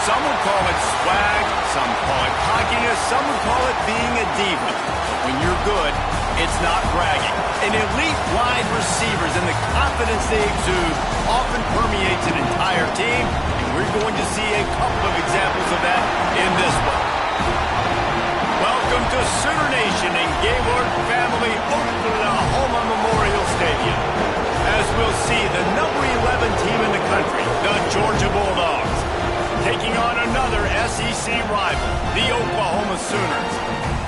Some would call it swag, some call it cockiness, some would call it being a diva. But when you're good, it's not bragging. An elite wide receivers and the confidence they exude often permeates an entire team, and we're going to see a couple of examples of that in this one. Welcome to Sooner Nation and Gaylord Family Oklahoma Memorial Stadium. As we'll see the number 11 team in the country, the Georgia Bulldogs, taking on another SEC rival, the Oklahoma Sooners.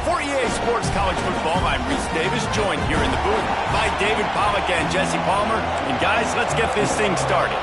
For EA Sports College Football, I'm Reese Davis, joined here in the booth by David Pollack and Jesse Palmer. And guys, let's get this thing started.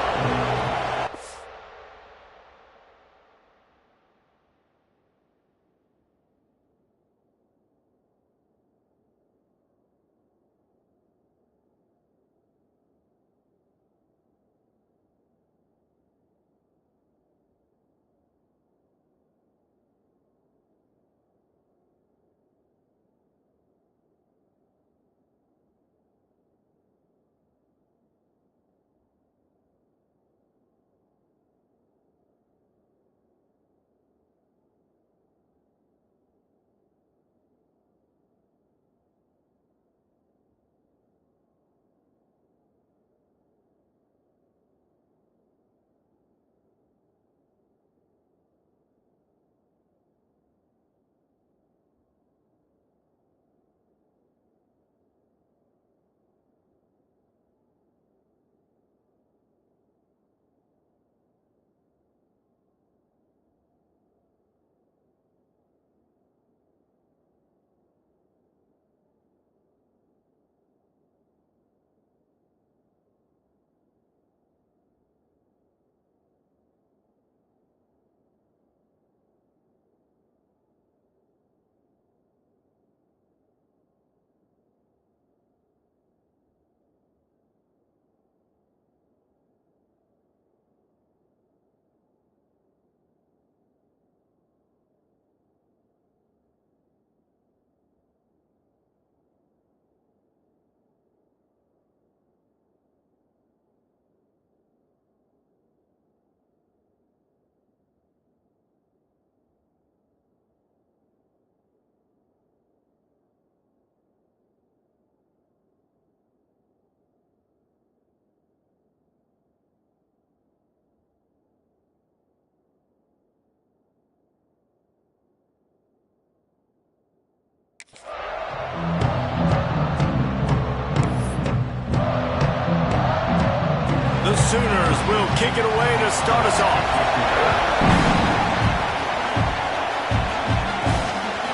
The Sooners will kick it away to start us off.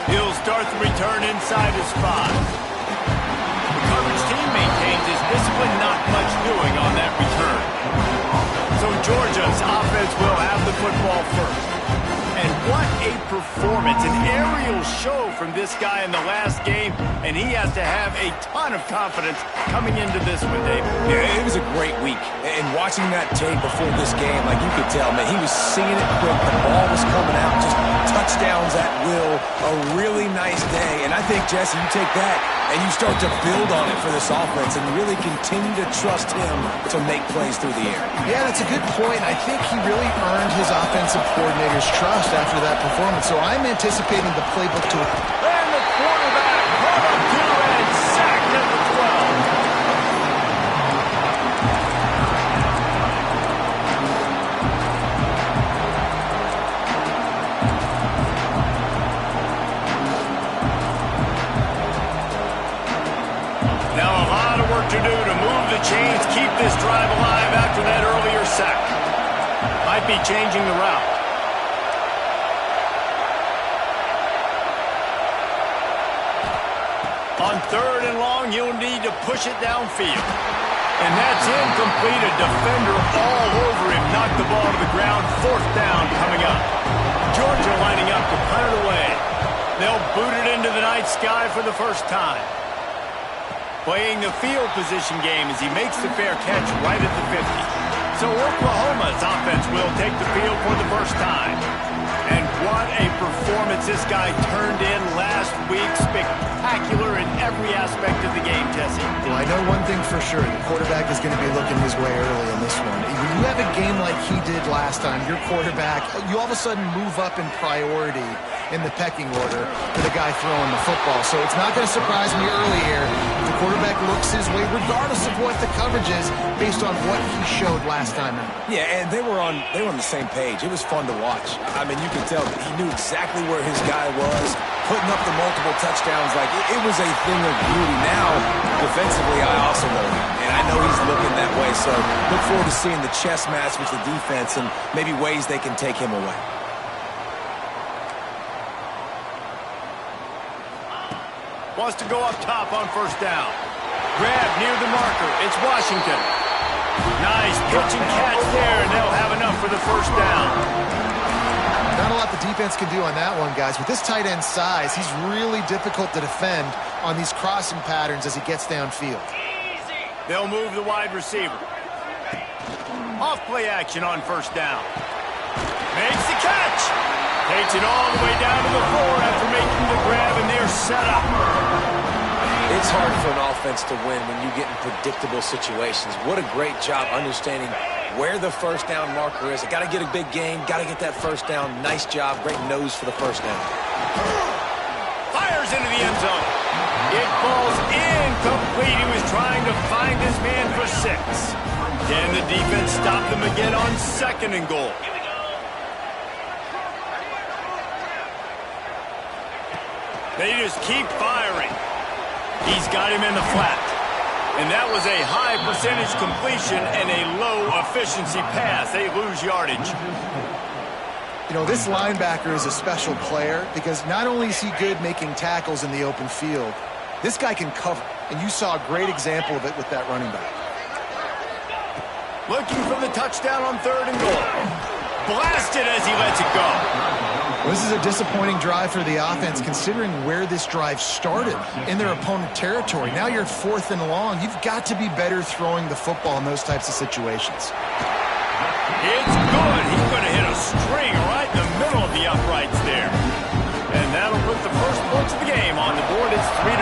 He'll start the return inside his 5. The coverage team maintains his discipline, not much doing on that return. So Georgia's offense will have the football first. And what a performance, an aerial show from this guy in the last game, and he has to have a ton of confidence coming into this one, David. Yeah, it was a great week. And watching that tape before this game, like you could tell, man, he was seeing it quick. The ball was coming out, just touchdowns at will. A really nice day. And I think, Jesse, you take that and you start to build on it for this offense and really continue to trust him to make plays through the air. Yeah, that's a good point. I think he really earned his offensive coordinator's trust after that performance. So I'm anticipating the playbook to... And the quarterback caught through and sacked at the 12. Now a lot of work to do to move the chains, keep this drive alive after that earlier sack. Might be changing the route. On 3rd and long, you'll need to push it downfield. And that's incomplete. A defender all over him. Knocked the ball to the ground. 4th down coming up. Georgia lining up to punt it away. They'll boot it into the night sky for the first time. Playing the field position game as he makes the fair catch right at the 50. So Oklahoma's offense will take the field for the first time. And what a performance this guy turned in last week. Spectacular in every aspect of the game, Jesse. Well, I know one thing for sure. The quarterback is going to be looking his way early in this one. When you have a game like he did last time, your quarterback, you all of a sudden move up in priority in the pecking order to the guy throwing the football. So it's not going to surprise me early here if the quarterback looks his way, regardless of what the coverage is, based on what he showed last time out. Yeah, and they were on the same page. It was fun to watch. I mean, you could tell he knew exactly where his guy was, putting up the multiple touchdowns. Like, it was a thing of beauty. Now, defensively, I also know him, and I know he's looking that way. So look forward to seeing the chess match with the defense and maybe ways they can take him away. Wants to go up top on first down. Grab near the marker. It's Washington. Nice pitch and catch there, and they'll have enough for the first down. Not a lot the defense can do on that one, guys. With this tight end size, he's really difficult to defend on these crossing patterns as he gets downfield. They'll move the wide receiver. Off play action on first down. Makes the catch. Takes it all the way down to the floor after making the grab, and they're set up. It's hard for an offense to win when you get in predictable situations. What a great job understanding where the first down marker is. I got to get a big gain, got to get that first down. Nice job, great nose for the first down. Fires into the end zone. It falls incomplete. He was trying to find his man for 6. Can the defense stop them again on 2nd and goal? They just keep firing. He's got him in the flat. And that was a high percentage completion and a low efficiency pass. They lose yardage. You know, this linebacker is a special player because not only is he good making tackles in the open field, this guy can cover. And you saw a great example of it with that running back. Looking for the touchdown on 3rd and goal. Blasted as he lets it go. Well, this is a disappointing drive for the offense considering where this drive started in their opponent territory. Now you're 4th and long. You've got to be better throwing the football in those types of situations. It's good. He's going to hit a string right in the middle of the uprights there. And that'll put the first points of the game on the board. It's 3-0.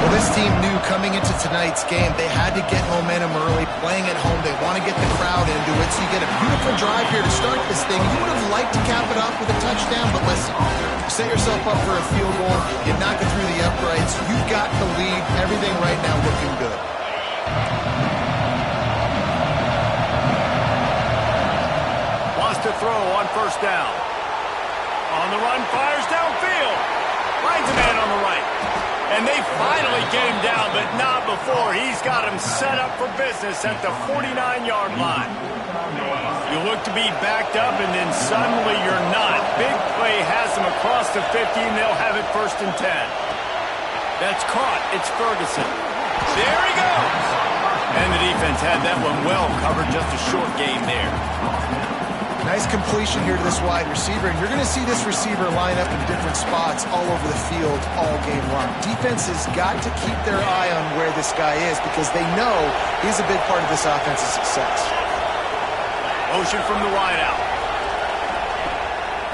Well, this team knew coming into tonight's game they had to get momentum early, playing at home. They want to get the crowd into it, so you get a beautiful drive here to start this thing. You would have liked to cap it off with a touchdown, but listen, set yourself up for a field goal. You knock it through the uprights. You've got the lead. Everything right now looking good. Wants to throw on first down. On the run, fires downfield. Finds a man on the right. And they finally get him down, but not before. He's got him set up for business at the 49-yard line. You look to be backed up, and then suddenly you're not. Big play has them across the 50, and they'll have it 1st and 10. That's caught. It's Ferguson. There he goes. And the defense had that one well covered. Just a short game there. Nice completion here to this wide receiver, and you're going to see this receiver line up in different spots all over the field all game long. Defense has got to keep their eye on where this guy is because they know he's a big part of this offense's success. Motion from the wide out.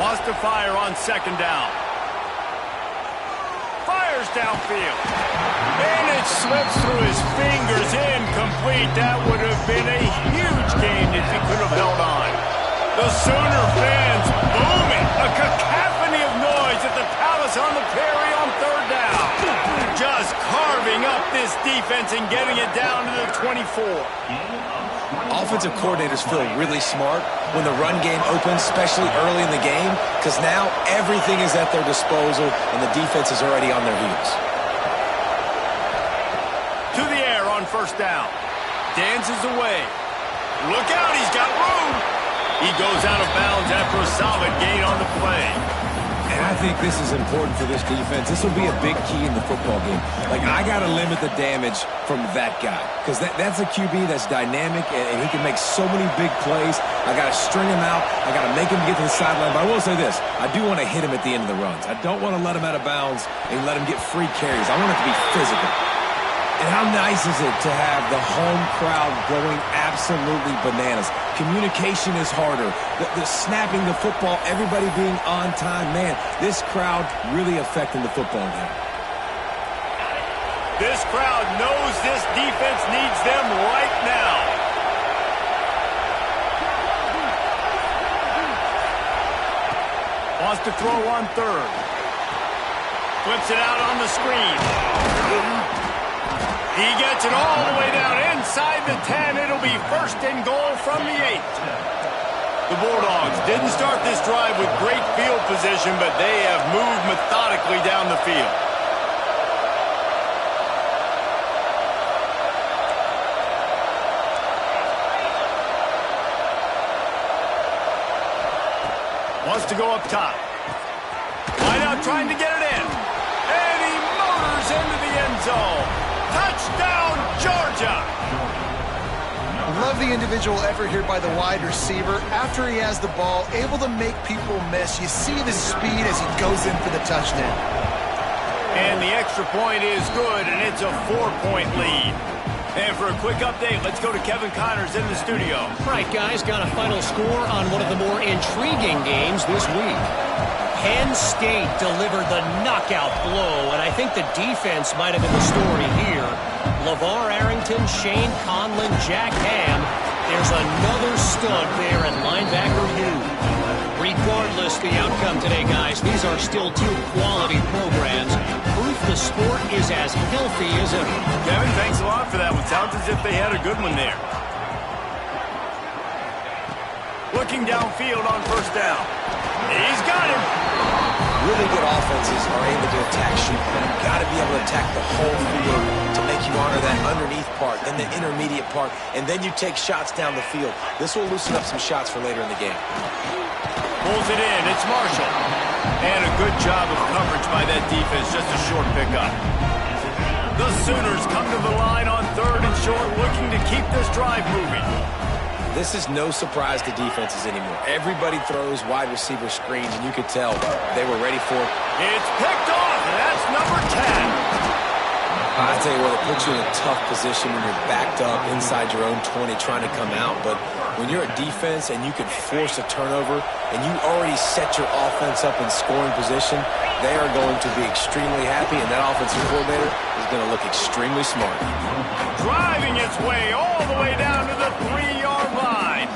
Wants to fire on 2nd down. Fires downfield. And it slips through his fingers, incomplete. That would have been a huge gain if he could have held on. The Sooner fans booming. A cacophony of noise at the Palace on the Prairie on 3rd down. Just carving up this defense and getting it down to the 24. Offensive coordinators feel really smart when the run game opens, especially early in the game, because now everything is at their disposal and the defense is already on their heels. To the air on first down. Dances away. Look out, he's got room. He goes out of bounds after a solid gain on the play. And I think this is important for this defense. This will be a big key in the football game. Like, I got to limit the damage from that guy because that's a QB that's dynamic and he can make so many big plays. I got to string him out. I got to make him get to the sideline. But I will say this. I do want to hit him at the end of the runs. I don't want to let him out of bounds and let him get free carries. I want it to be physical. And how nice is it to have the home crowd going absolutely bananas? Communication is harder. The snapping the football, everybody being on time. Man, this crowd really affecting the football game. This crowd knows this defense needs them right now. Wants to throw on third. Flips it out on the screen. He gets it all the way down inside the 10. It'll be first and goal from the 8. The Bulldogs didn't start this drive with great field position, but they have moved methodically down the field. Wants to go up top. Wide out trying to get it in. And he motors into the end zone. Touchdown, Georgia! Love the individual effort here by the wide receiver. After he has the ball, able to make people miss. You see the speed as he goes in for the touchdown. And the extra point is good, and it's a 4-point lead. And for a quick update, let's go to Kevin Connors in the studio. Right, guys, got a final score on one of the more intriguing games this week. Penn State delivered the knockout blow, and I think the defense might have been the story here. LeVar Arrington, Shane Conlon, Jack Ham. There's another stud there at linebacker Feud. Regardless the outcome today, guys, these are still two quality programs. Proof the sport is as healthy as ever. Kevin, thanks a lot for that one. Sounds as if they had a good one there. Looking downfield on first down. He's got him. Really good offenses are able to attack shoot. You've got to be able to attack the whole field to make you honor that underneath part, then the intermediate part, and then you take shots down the field. This will loosen up some shots for later in the game. Pulls it in. It's Marshall. And a good job of coverage by that defense. Just a short pickup. The Sooners come to the line on third and short, looking to keep this drive moving. This is no surprise to defenses anymore. Everybody throws wide receiver screens, and you could tell they were ready for it. It's picked off, and that's number 10. I tell you what, it puts you in a tough position when you're backed up inside your own 20 trying to come out. But when you're a defense and you can force a turnover and you already set your offense up in scoring position, they are going to be extremely happy, and that offensive coordinator is going to look extremely smart. Driving its way all the way down to the 3-yard line.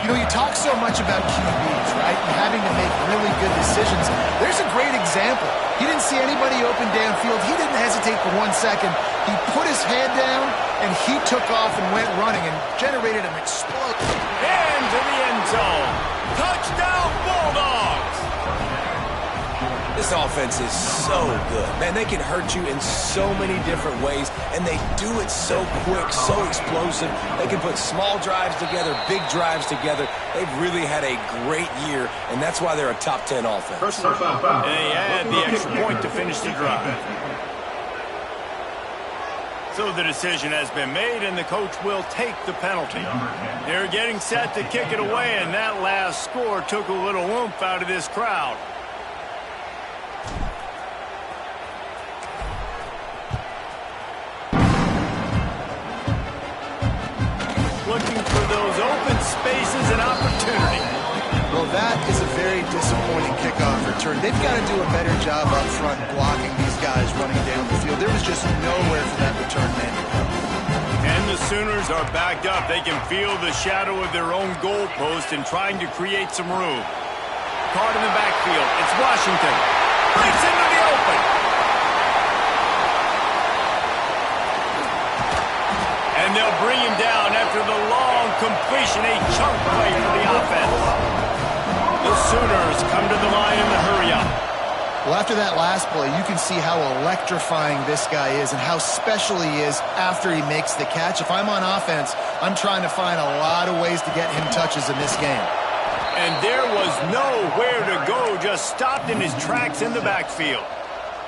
You know, you talk so much about QBs, right? And having to make really good decisions. There's a great example. He didn't see anybody open downfield. He didn't hesitate for 1 second. He put his head down, and he took off and went running and generated an explosion. Into the end zone. Touchdown, Bulldogs! This offense is so good. Man, they can hurt you in so many different ways, and they do it so quick, so explosive. They can put small drives together, big drives together. They've really had a great year, and that's why they're a top 10 offense. And they add the extra point to finish the drive. So the decision has been made, and the coach will take the penalty. They're getting set to kick it away, and that last score took a little oomph out of this crowd. Looking for those open spaces and opportunity. Well, that is a very disappointing kickoff return. They've got to do a better job up front blocking these guys running down the field. There was just nowhere for that return man to go. And the Sooners are backed up. They can feel the shadow of their own goalpost and trying to create some room. Caught in the backfield. It's Washington. Breaks into the open. And they'll bring him down after the long completion, a chunk play for the offense. The Sooners come to the line in the hurry-up. Well, after that last play, you can see how electrifying this guy is and how special he is after he makes the catch. If I'm on offense, I'm trying to find a lot of ways to get him touches in this game. And there was nowhere to go, just stopped in his tracks in the backfield.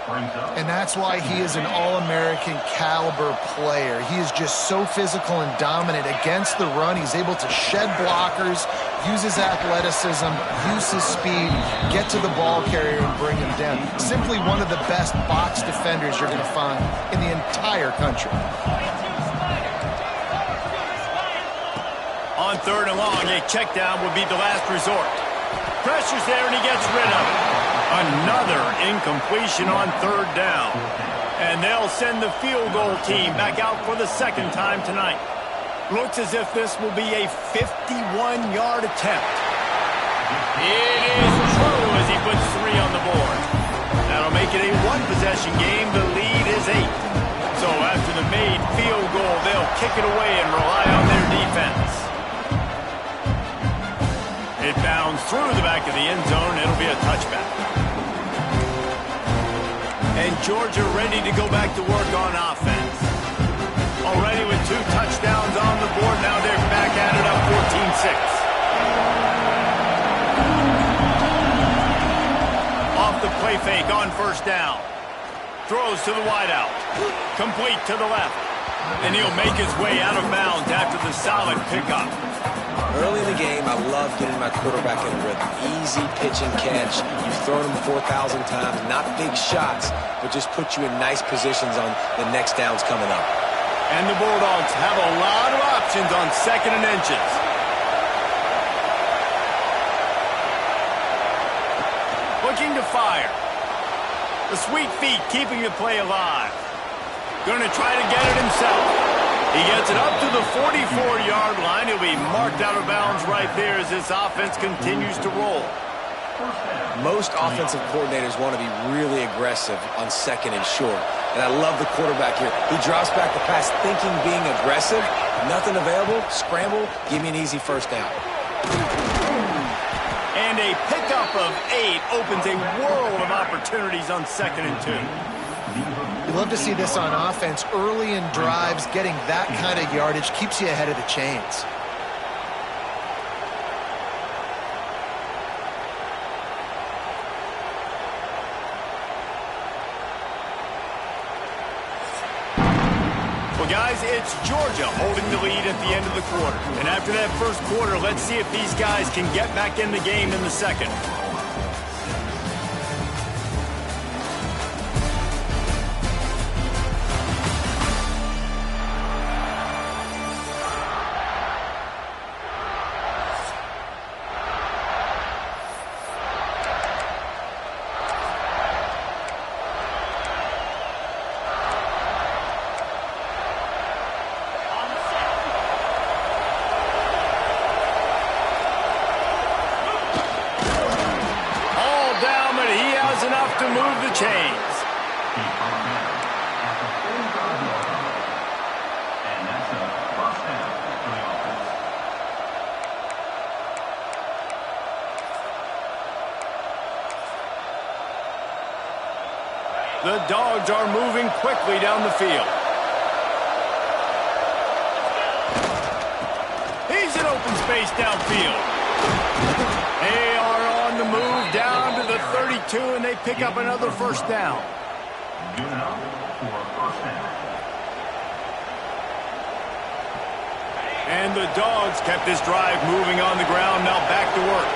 And that's why he is an All-American caliber player. He is just so physical and dominant against the run. He's able to shed blockers, use his athleticism, use his speed, get to the ball carrier and bring him down. Simply one of the best box defenders you're going to find in the entire country. On 3rd and long, a check down would be the last resort. Pressure's there, and he gets rid of it. Another incompletion on 3rd down. And they'll send the field goal team back out for the 2nd time tonight. Looks as if this will be a 51-yard attempt. It is true as he puts 3 on the board. That'll make it a 1-possession game. The lead is 8. So after the made field goal, they'll kick it away and rely on their defense. It bounds through the back of the end zone. It'll be a touchback. And Georgia ready to go back to work on offense. Already with 2 touchdowns on the board. Now they're back at it up 14-6. Off the play fake on 1st down. Throws to the wideout. Complete to the left. And he'll make his way out of bounds after the solid pickup. Early in the game, I love getting my quarterback in a rhythm. Easy pitch and catch. You've thrown him 4,000 times. Not big shots, but just put you in nice positions on the next downs coming up. And the Bulldogs have a lot of options on 2nd and inches. Looking to fire. The sweet feet keeping the play alive. Going to try to get it himself. He gets it up to the 44-yard line. He'll be marked out of bounds right there as this offense continues to roll. Most offensive coordinators want to be really aggressive on 2nd and short. And I love the quarterback here. He drops back the pass thinking being aggressive. Nothing available. Scramble. Give me an easy 1st down. And a pickup of 8 opens a world of opportunities on 2nd and 2. You love to see this on offense. Early in drives, getting that kind of yardage keeps you ahead of the chains. Well, guys, it's Georgia holding the lead at the end of the quarter. And after that 1st quarter, let's see if these guys can get back in the game in the 2nd. Enough to move the chains. The Dogs are moving quickly down the field. He's in open space downfield. They are on the move down to the 32, and they pick up another 1st down. And the Dogs kept this drive moving on the ground. Now back to work.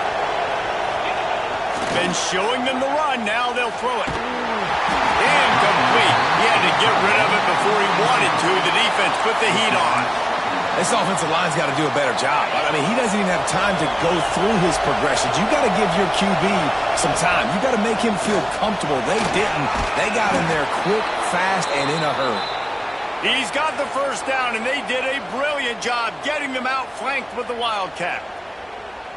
Been showing them the run. Now they'll throw it. Incomplete. He had to get rid of it before he wanted to. The defense put the heat on. This offensive line's got to do a better job. I mean, he doesn't even have time to go through his progressions. You got to give your QB some time. You got to make him feel comfortable. They didn't. They got him there quick, fast, and in a hurry. He's got the 1st down, and they did a brilliant job getting them outflanked with the Wildcat.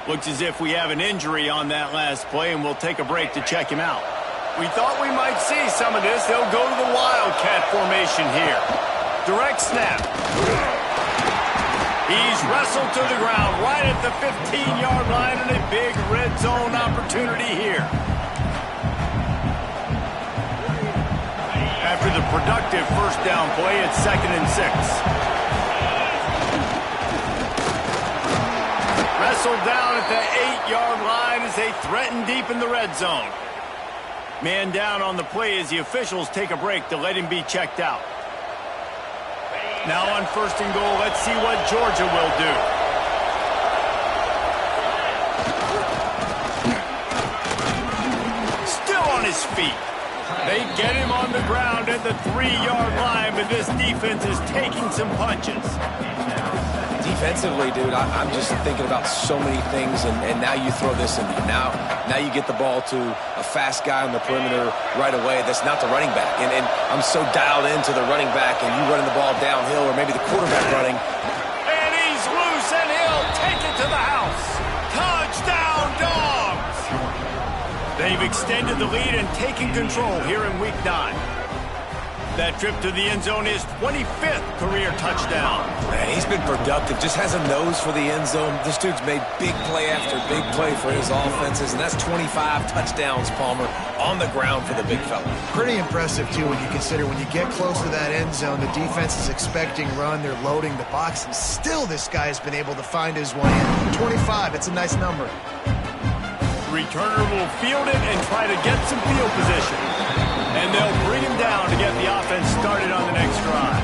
Looks as if we have an injury on that last play, and we'll take a break to check him out. We thought we might see some of this. They'll go to the Wildcat formation here. Direct snap. He's wrestled to the ground right at the 15-yard line, and a big red zone opportunity here. After the productive 1st down play, it's 2nd and 6. Wrestled down at the 8-yard line as they threaten deep in the red zone. Man down on the play as the officials take a break to let him be checked out. Now on 1st and goal, let's see what Georgia will do. Still on his feet. They get him on the ground at the 3-yard line, but this defense is taking some punches. Defensively, dude, I'm just thinking about so many things, and now you throw this in there. Now you get the ball to a fast guy on the perimeter right away that's not the running back. And I'm so dialed into the running back, and you running the ball downhill, or maybe the quarterback running. And he's loose, and he'll take it to the house. Touchdown, Dogs! They've extended the lead and taken control here in Week 9. That trip to the end zone is 25th career touchdown. Man, he's been productive, just has a nose for the end zone. This dude's made big play after big play for his offenses, and that's 25 touchdowns, Palmer, on the ground for the big fella. Pretty impressive, too, when you consider when you get close to that end zone, the defense is expecting run, they're loading the box, and still this guy has been able to find his way in. 25, it's a nice number. Returner will field it and try to get some field position. And they'll bring him down to get the offense started on the next drive.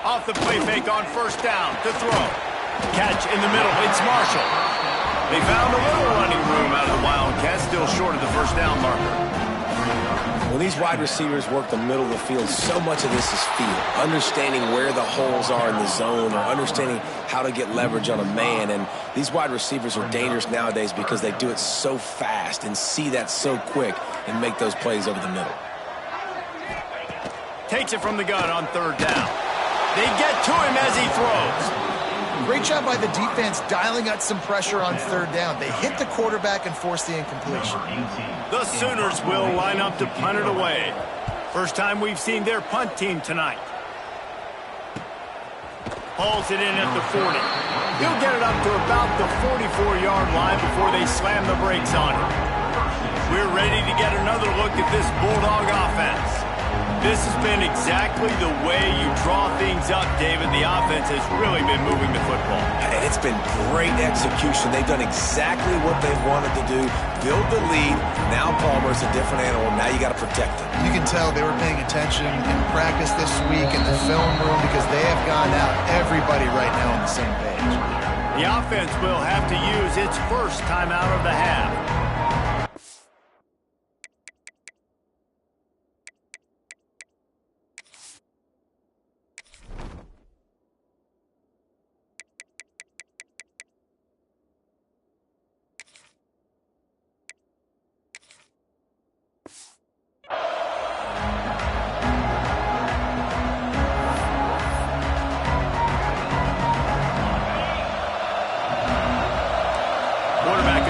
Off the play fake on 1st down to throw. Catch in the middle, it's Marshall. They found a little running room out of the Wildcats, still short of the 1st down marker. When these wide receivers work the middle of the field, so much of this is feel. Understanding where the holes are in the zone, or understanding how to get leverage on a man. And these wide receivers are dangerous nowadays because they do it so fast and see that so quick and make those plays over the middle. Takes it from the gun on 3rd down. They get to him as he throws. Great job by the defense dialing out some pressure on 3rd down. They hit the quarterback and forced the incompletion. The Sooners will line up to punt it away. First time we've seen their punt team tonight. Hauls it in at the 40. He'll get it up to about the 44-yard line before they slam the brakes on him. We're ready to get another look at this Bulldog offense. This has been exactly the way you draw things up, David. The offense has really been moving the football. And it's been great execution. They've done exactly what they've wanted to do. Build the lead. Now Palmer's a different animal. Now you got to protect it. You can tell they were paying attention in practice this week in the film room because they have gone out everybody right now on the same page. The offense will have to use its first timeout of the half.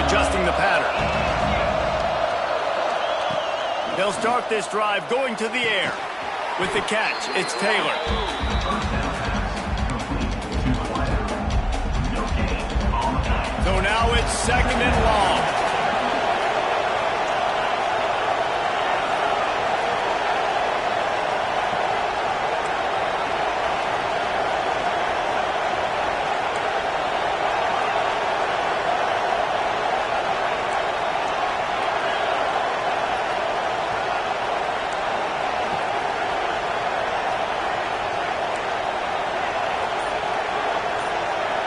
Adjusting the pattern. They'll start this drive going to the air. With the catch, it's Taylor. So now it's 2nd and long.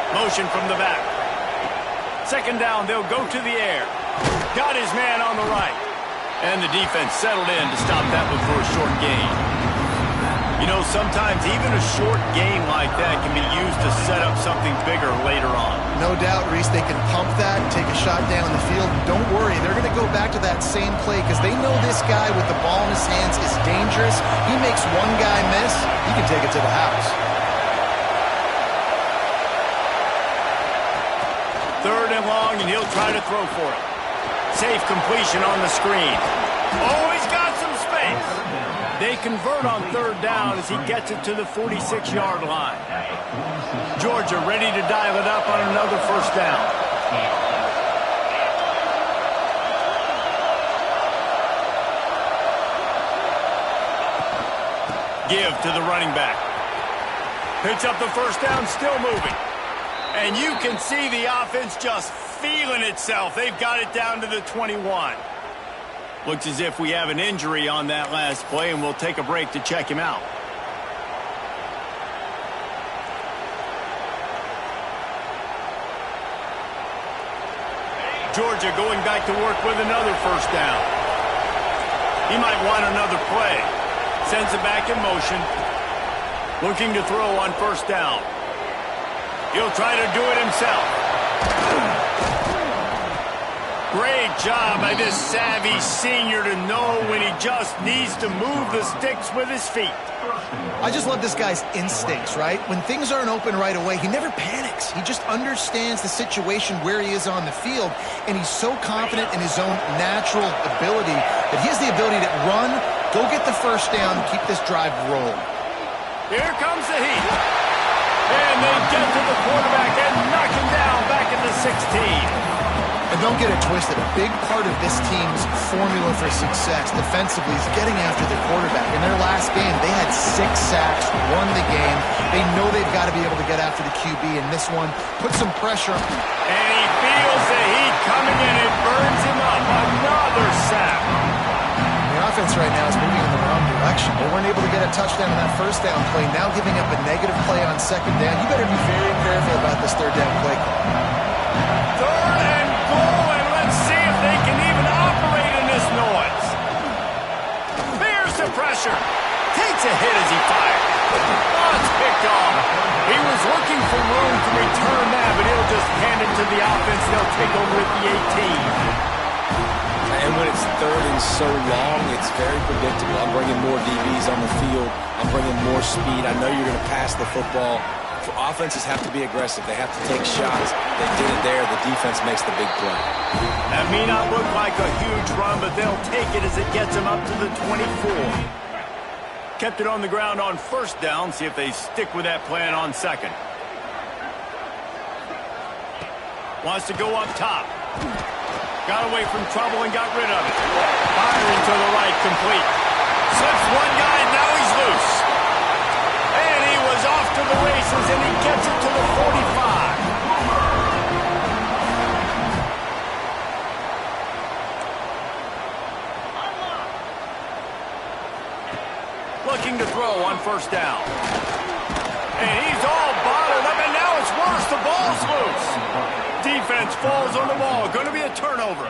Motion from the back. 2nd down, they'll go to the air. Got his man on the right. And the defense settled in to stop that one for a short gain. You know, sometimes even a short gain like that can be used to set up something bigger later on. No doubt, Reese, they can pump that, take a shot down the field. Don't worry, they're going to go back to that same play because they know this guy with the ball in his hands is dangerous. He makes one guy miss, he can take it to the house. 3rd and long, and he'll try to throw for it. Safe completion on the screen. Oh, he's got some space. They convert on 3rd down as he gets it to the 46-yard line. Georgia ready to dial it up on another 1st down. give to the running back. Picks up the first down, still moving. And you can see the offense just feeling itself. They've got it down to the 21. Looks as if we have an injury on that last play, and we'll take a break to check him out. Georgia going back to work with another first down. He might want another play. Sends it back in motion. Looking to throw on first down. He'll try to do it himself. Great job by this savvy senior to know when he just needs to move the sticks with his feet. I just love this guy's instincts, right? When things aren't open right away, he never panics. He just understands the situation where he is on the field, and he's so confident in his own natural ability that he has the ability to run, go get the first down, and keep this drive rolling. Here comes the heat. And they get to the quarterback and knock him down back at the 16. And don't get it twisted. A big part of this team's formula for success defensively is getting after the quarterback. In their last game, they had 6 sacks, won the game. They know they've got to be able to get after the QB, and this one put some pressure on him. And he feels the heat coming in. It burns him up. Another sack. The offense right now is moving in the wrong direction. They weren't able to get a touchdown on that first down play. Now giving up a negative play on second down. You better be very careful about this third down play call. Third and goal, and let's see if they can even operate in this noise. Bears the pressure. Takes a hit as he fires. Oh, it's picked off. He was looking for room to return that, but he'll just hand it to the offense. They'll take over at the 18. And when it's third and so long, it's very predictable. I'm bringing more DBs on the field. I'm bringing more speed. I know you're going to pass the football. Offenses have to be aggressive. They have to take shots. They did it there. The defense makes the big play. That may not look like a huge run, but they'll take it as it gets them up to the 24. Kept it on the ground on first down. See if they stick with that plan on second. Wants to go up top. Got away from trouble and got rid of it. Firing to the right, complete. Slips one guy, and now he's loose. And he was off to the races, and he gets it to the 45. Looking to throw on first down. And he's all bottled up, and now it's worse. The ball's loose. Defense falls on the ball. Going to be a turnover.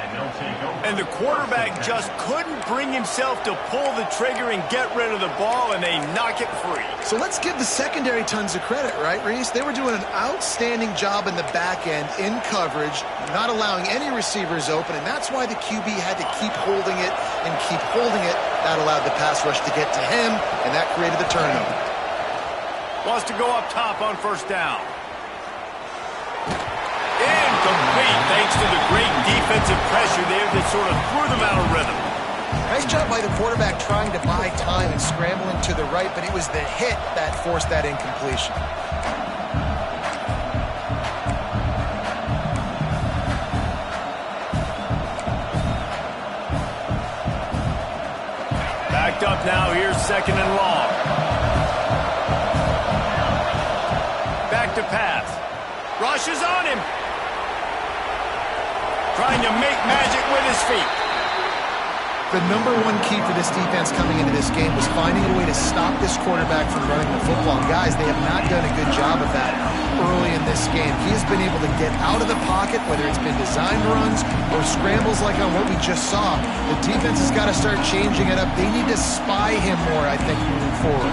And the quarterback just couldn't bring himself to pull the trigger and get rid of the ball, and they knock it free. So let's give the secondary tons of credit, right, Reese? They were doing an outstanding job in the back end, in coverage, not allowing any receivers open, and that's why the QB had to keep holding it and keep holding it. That allowed the pass rush to get to him, and that created the turnover. Wants to go up top on first down. Incomplete, thanks to the great defensive pressure there that sort of threw them out of rhythm. Nice job by the quarterback trying to buy time and scrambling to the right, but it was the hit that forced that incompletion. Backed up now, here's second and long. Back to pass. Rush is on him. Trying to make magic with his feet. The number one key for this defense coming into this game was finding a way to stop this quarterback from running the football. And guys, they have not done a good job of that early in this game. He has been able to get out of the pocket, whether it's been designed runs or scrambles like on what we just saw. The defense has got to start changing it up. They need to spy him more, I think, moving forward.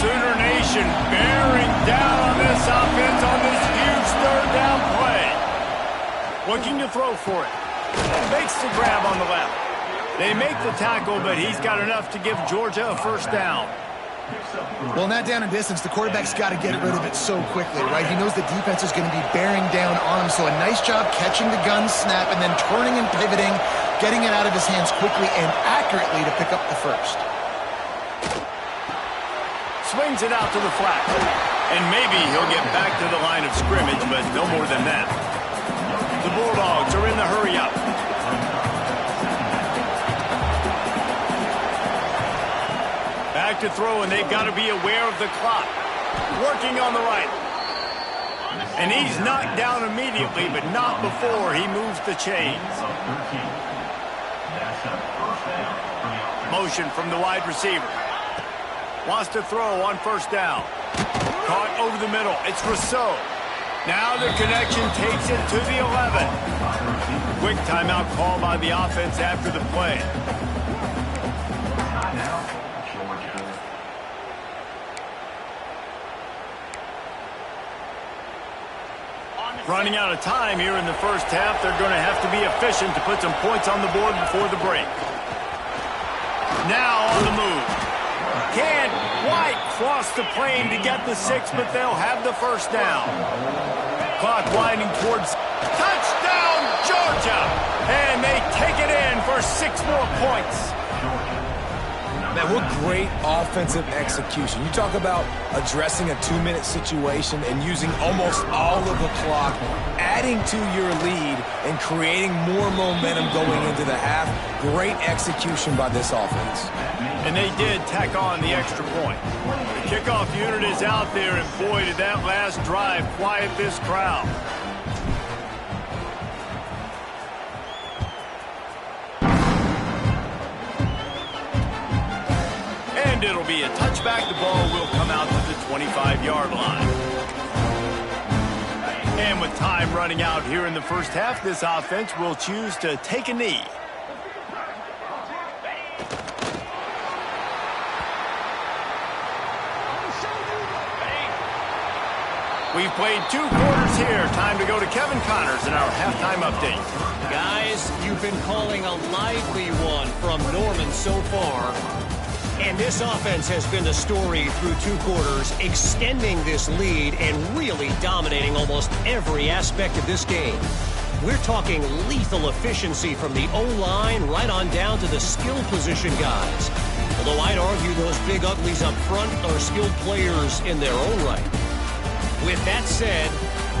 Sooner Nation bearing down on this offense on this huge third down play. Looking to throw for it. Makes the grab on the left. They make the tackle, but he's got enough to give Georgia a first down. Well, in that down and distance, the quarterback's got to get rid of it so quickly, right? He knows the defense is going to be bearing down on him, so a nice job catching the gun snap and then turning and pivoting, getting it out of his hands quickly and accurately to pick up the first. Swings it out to the flat. And maybe he'll get back to the line of scrimmage, but no more than that. The Bulldogs are in the hurry-up. Back to throw, and they've got to be aware of the clock. Working on the right. And he's knocked down immediately, but not before he moves the chains. Motion from the wide receiver. Wants to throw on first down. Caught over the middle. It's Rousseau. Now the connection takes it to the 11. Quick timeout call by the offense after the play. Running out of time here in the first half. They're going to have to be efficient to put some points on the board before the break. Now on the move. Can White cross the plane to get the 6, but they'll have the first down. Clock winding towards touchdown, Georgia! And they take it in for 6 more points. Man, what great offensive execution. You talk about addressing a 2-minute situation and using almost all of the clock, adding to your lead and creating more momentum going into the half. Great execution by this offense. And they did tack on the extra point. The kickoff unit is out there, and boy, did that last drive quiet this crowd. And it'll be a touchback. The ball will come out to the 25-yard line. And with time running out here in the first half, this offense will choose to take a knee. We've played 2 quarters here. Time to go to Kevin Connors in our halftime update. Guys, you've been calling a lively one from Norman so far. And this offense has been the story through 2 quarters, extending this lead and really dominating almost every aspect of this game. We're talking lethal efficiency from the O-line right on down to the skill position guys. Although I'd argue those big uglies up front are skilled players in their own right. With that said,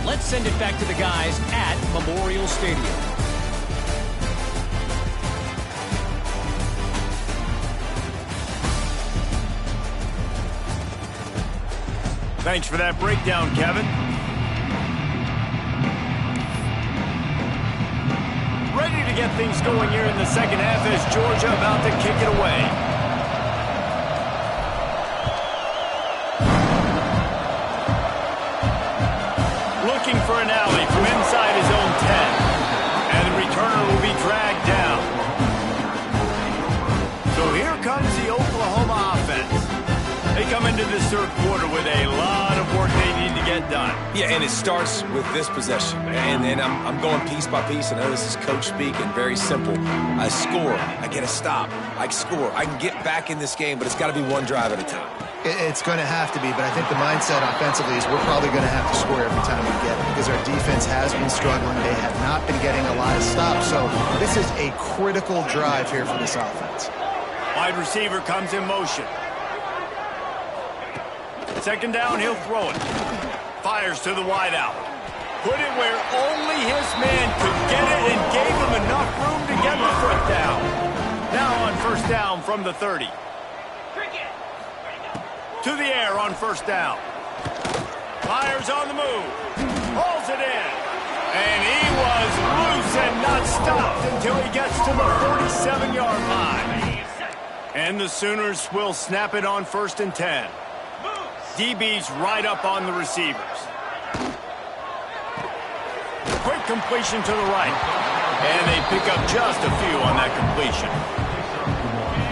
let's send it back to the guys at Memorial Stadium. Thanks for that breakdown, Kevin. Ready to get things going here in the second half as Georgia about to kick it away. Looking for an alley from inside his own 10. And the returner will be dragged down. So here comes the Oklahoma offense. They come into this third quarter with a lot of work they need to get done. Yeah, and it starts with this possession. And I'm going piece by piece. I know this is coach speak and very simple. I score. I get a stop. I score. I can get back in this game, but it's got to be one drive at a time. It's going to have to be, but I think the mindset offensively is we're probably going to have to score every time we get it because our defense has been struggling. They have not been getting a lot of stops. So this is a critical drive here for this offense. Wide receiver comes in motion. Second down, he'll throw it. Fires to the wideout. Put it where only his man could get it and gave him enough room to get the foot down. Now on first down from the 30. To the air on first down. Fires on the move. Hauls it in. And he was loose and not stopped until he gets to the 47-yard line. And the Sooners will snap it on first and 10. DB's right up on the receivers. Quick completion to the right. And they pick up just a few on that completion.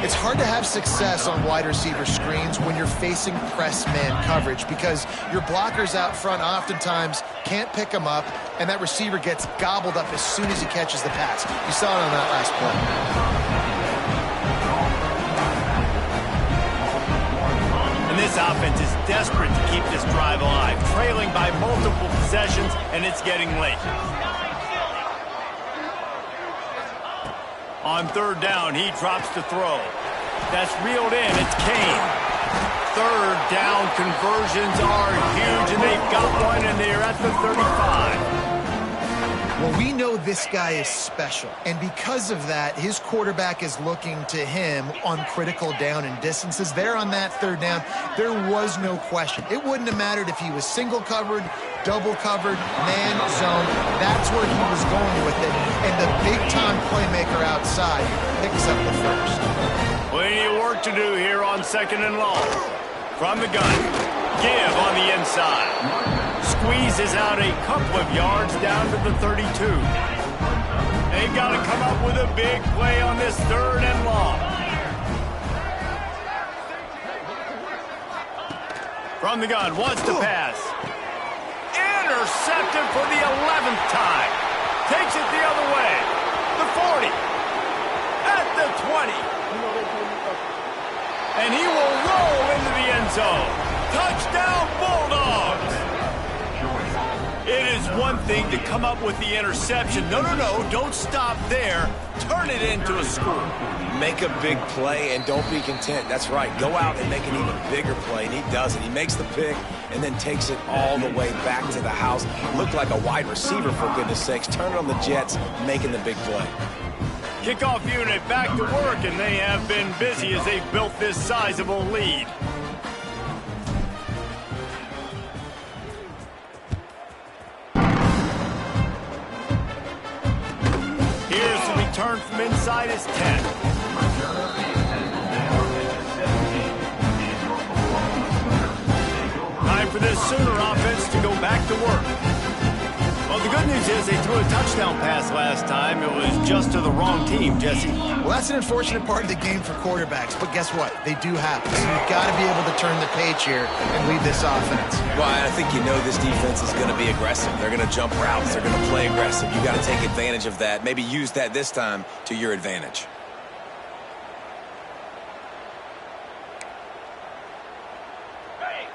It's hard to have success on wide receiver screens when you're facing press man coverage because your blockers out front oftentimes can't pick them up, and that receiver gets gobbled up as soon as he catches the pass. You saw it on that last play. This offense is desperate to keep this drive alive, trailing by multiple possessions, and it's getting late. On third down, he drops to throw. That's reeled in. It's Kane. Third down conversions are huge, and they've got one, and they're at the 35. Well, we know this guy is special, and because of that, his quarterback is looking to him on critical down and distances. There on that third down, there was no question. It wouldn't have mattered if he was single covered, double covered, man zone. That's where he was going with it, and the big-time playmaker outside picks up the first. Plenty of work to do here on 2nd and long. From the gun, give on the inside. Squeezes out a couple of yards down to the 32. They've got to come up with a big play on this 3rd and long. From the gun, wants to pass. Intercepted for the 11th time. Takes it the other way. The 40. At the 20. And he will roll into the end zone. Touchdown, Bulldogs! It is one thing to come up with the interception. No, don't stop there. Turn it into a score. Make a big play and don't be content. That's right. Go out and make an even bigger play, and he does it. He makes the pick and then takes it all the way back to the house. Looked like a wide receiver, for goodness sakes. Turn it on the Jets, making the big play. Kickoff unit back to work, and they have been busy as they've built this sizable lead. Turn from inside his 10. Time for this Sooner offense to go back to work. Well, the good news is they threw a touchdown pass last time. It was just to the wrong team, Jesse. Well, that's an unfortunate part of the game for quarterbacks, but guess what? They do happen. So you've got to be able to turn the page here and lead this offense. Well, I think you know this defense is going to be aggressive. They're going to jump routes. They're going to play aggressive. You've got to take advantage of that. Maybe use that this time to your advantage.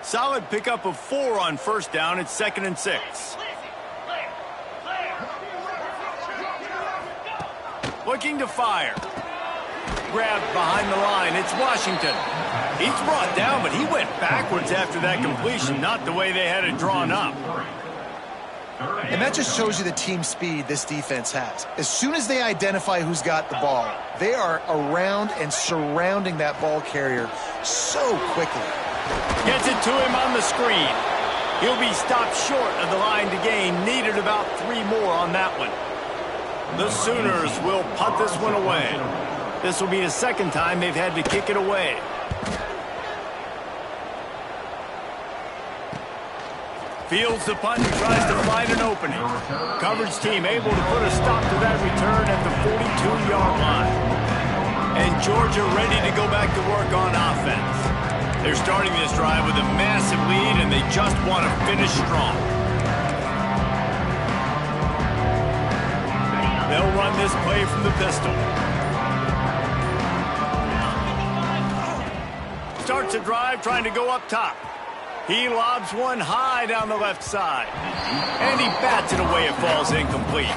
Solid pickup of 4 on 1st down. It's 2nd and 6. Looking to fire. Grabbed behind the line. It's Washington. He's brought down, but he went backwards after that completion, not the way they had it drawn up. And that just shows you the team speed this defense has. As soon as they identify who's got the ball, they are around and surrounding that ball carrier so quickly. Gets it to him on the screen. He'll be stopped short of the line to gain. Needed about 3 more on that one. The Sooners will punt this one away. This will be the 2nd time they've had to kick it away. Fields the punt and tries to find an opening. Coverage team able to put a stop to that return at the 42-yard line. And Georgia ready to go back to work on offense. They're starting this drive with a massive lead, and they just want to finish strong. They'll run this play from the pistol. Starts a drive trying to go up top. He lobs one high down the left side. And he bats it away. It falls incomplete.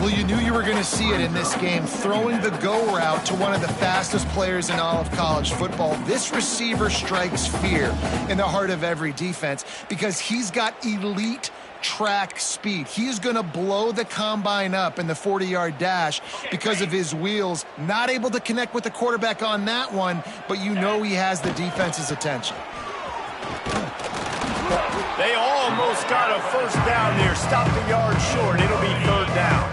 Well, you knew you were going to see it in this game, throwing the go route to one of the fastest players in all of college football. This receiver strikes fear in the heart of every defense because he's got elite track speed. He's going to blow the combine up in the 40-yard dash because of his wheels. Not able to connect with the quarterback on that one, but you know he has the defense's attention. They almost got a 1st down there. Stopped a yard short. It'll be 3rd down.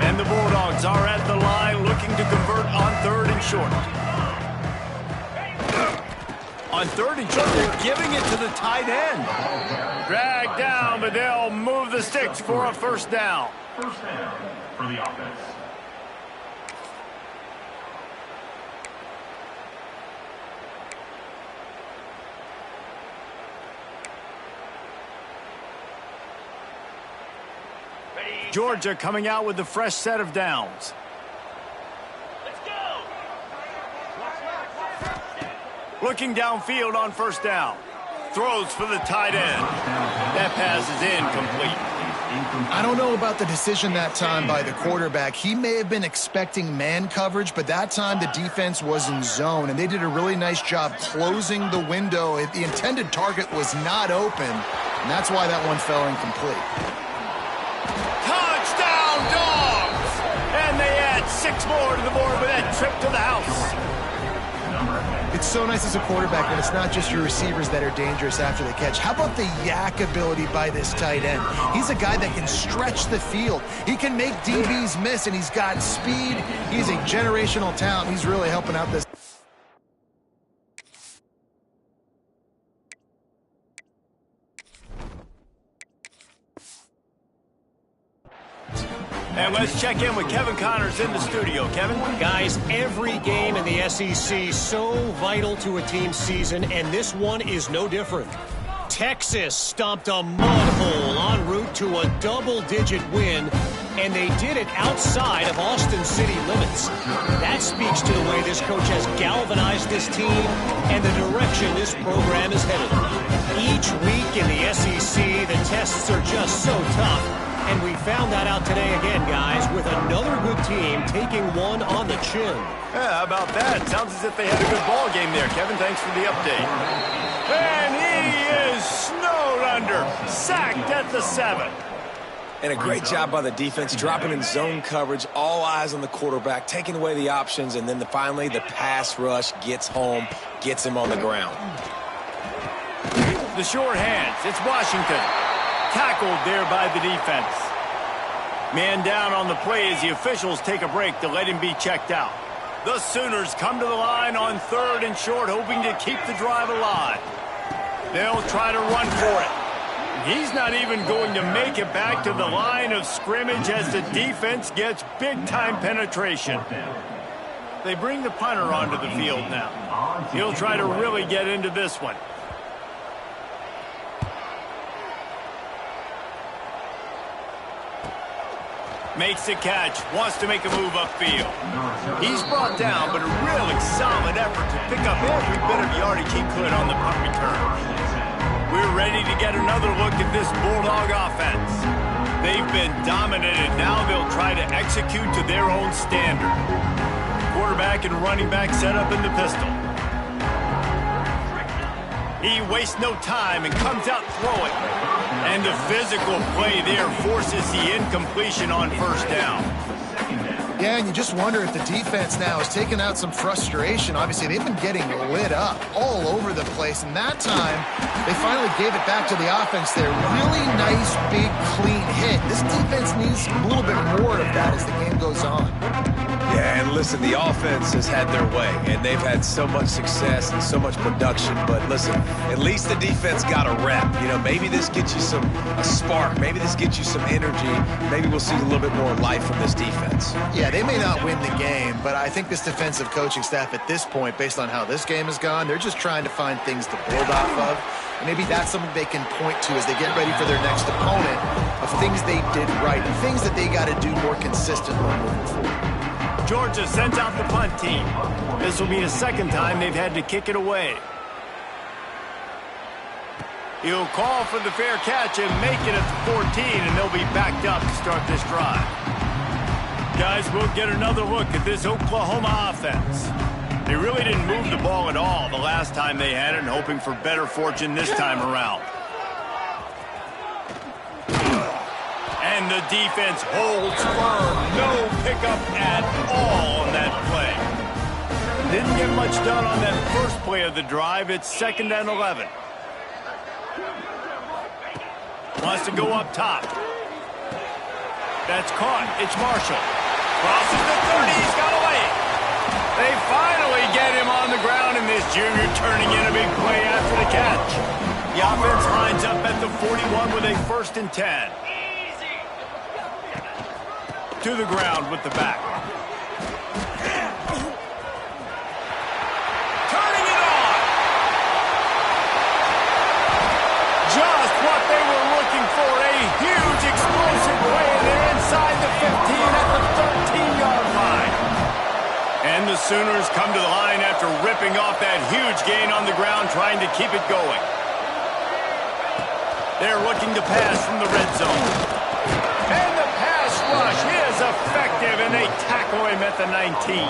And the Bulldogs are at the line looking to convert on 3rd and short. On 3rd and short, they're giving it to the tight end. Dragged down, but they'll move the sticks for a 1st down. 1st down for the offense. Georgia coming out with a fresh set of downs. Let's go. Looking downfield on 1st down. Throws for the tight end. That pass is incomplete. I don't know about the decision that time by the quarterback. He may have been expecting man coverage, but that time the defense was in zone, and they did a really nice job closing the window. The intended target was not open, and that's why that one fell incomplete. more to the board with that trip to the house. It's so nice as a quarterback when it's not just your receivers that are dangerous after the catch. How about the yak ability by this tight end? He's a guy that can stretch the field. He can make DBs miss, and he's got speed. He's a generational talent. He's really helping out this. And let's check in with Kevin Connors in the studio. Kevin? Guys, every game in the SEC so vital to a team's season, and this one is no different. Texas stomped a mud hole en route to a double-digit win, and they did it outside of Austin city limits. That speaks to the way this coach has galvanized this team and the direction this program is headed. Each week in the SEC, the tests are just so tough. And we found that out today again, guys, with another good team taking one on the chin. Yeah, how about that? Sounds as if they had a good ball game there. Kevin, thanks for the update. And he is snowed under, sacked at the 7. And a great job by the defense, dropping in zone coverage, all eyes on the quarterback, taking away the options, and then finally the pass rush gets home, gets him on the ground. The short hands, it's Washington. Tackled there by the defense. Man down on the play as the officials take a break to let him be checked out. The Sooners come to the line on 3rd and short, hoping to keep the drive alive. They'll try to run for it. He's not even going to make it back to the line of scrimmage as the defense gets big-time penetration. They bring the punter onto the field now. He'll try to really get into this one. Makes the catch, wants to make a move upfield. He's brought down, but a really solid effort to pick up every bit of yardage he could on the punt return. We're ready to get another look at this Bulldog offense. They've been dominated. Now they'll try to execute to their own standard. Quarterback and running back set up in the pistol. He wastes no time and comes out throwing. And the physical play there forces the incompletion on 1st down. Yeah, and you just wonder if the defense now has taken out some frustration. Obviously, they've been getting lit up all over the place, and that time, they finally gave it back to the offense there. Really nice, big, clean hit. This defense needs a little bit more of that as the game goes on. Yeah, and listen, the offense has had their way, and they've had so much success and so much production. But listen, at least the defense got a rep. You know, maybe this gets you a spark. Maybe this gets you some energy. Maybe we'll see a little bit more life from this defense. Yeah, they may not win the game, but I think this defensive coaching staff at this point, based on how this game has gone, they're just trying to find things to build off of. And maybe that's something they can point to as they get ready for their next opponent of things they did right and things that they got to do more consistently moving forward. Georgia sends out the punt team. This will be the 2nd time they've had to kick it away. He'll call for the fair catch and make it at the 14, and they'll be backed up to start this drive. Guys, we'll get another look at this Oklahoma offense. They really didn't move the ball at all the last time they had it, and hoping for better fortune this time around. And the defense holds firm. No pickup at all on that play. Didn't get much done on that first play of the drive. It's 2nd and 11. Wants to go up top. That's caught. It's Marshall. Crosses the 30. He's got away. They finally get him on the ground, and this junior turning in a big play after the catch. The offense lines up at the 41 with a 1st and 10. To the ground with the back. Turning it on. Just what they were looking for. A huge explosive play. They're inside the 15 at the 13-yard line. And the Sooners come to the line after ripping off that huge gain on the ground, trying to keep it going. They're looking to pass from the red zone. And the pass rush is effective, and they tackle him at the 19.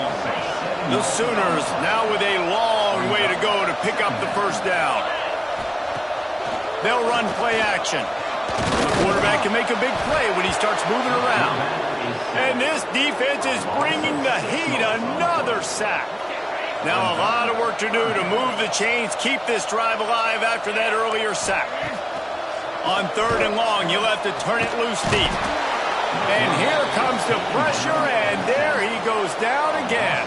The Sooners now with a long way to go to pick up the 1st down. They'll run play action. The quarterback can make a big play when he starts moving around. And this defense is bringing the heat. Another sack. Now a lot of work to do to move the chains, keep this drive alive after that earlier sack. On 3rd and long, you'll have to turn it loose deep. And here comes the pressure, and there he goes down again.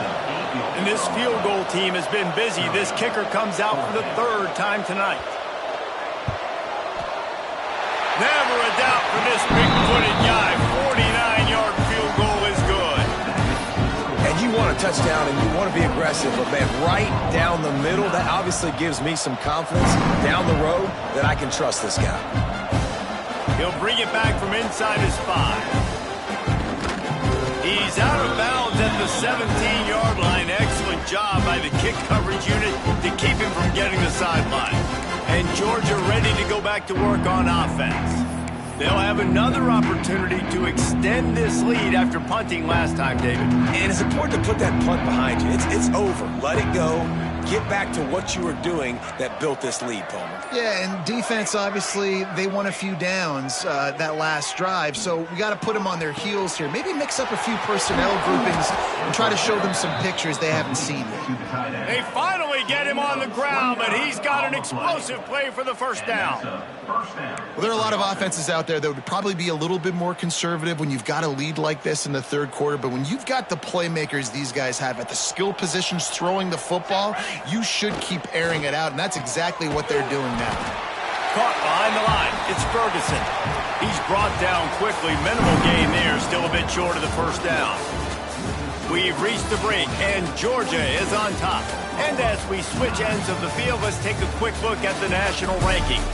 And this field goal team has been busy. This kicker comes out for the 3rd time tonight. Never a doubt for this big-footed guy. 49-yard field goal is good. And you want a touchdown and you want to be aggressive, but man, right down the middle, that obviously gives me some confidence down the road that I can trust this guy. He'll bring it back from inside his 5. He's out of bounds at the 17-yard line. Excellent job by the kick coverage unit to keep him from getting the sideline. And Georgia ready to go back to work on offense. They'll have another opportunity to extend this lead after punting last time, David. And it's important to put that punt behind you. It's over. Let it go. Get back to what you were doing that built this lead, Palmer. Yeah, and defense, obviously, they won a few downs that last drive, so we got to put them on their heels here. Maybe mix up a few personnel groupings and try to show them some pictures they haven't seen yet. They finally get him on the ground, but he's got an explosive play for the first down. Well, there are a lot of offenses out there that would probably be a little bit more conservative when you've got a lead like this in the 3rd quarter, but when you've got the playmakers these guys have at the skill positions throwing the football, you should keep airing it out, and that's exactly what they're doing now. Caught behind the line. It's Ferguson. He's brought down quickly. Minimal gain there. Still a bit short of the first down. We've reached the break, and Georgia is on top. And as we switch ends of the field, let's take a quick look at the national rankings.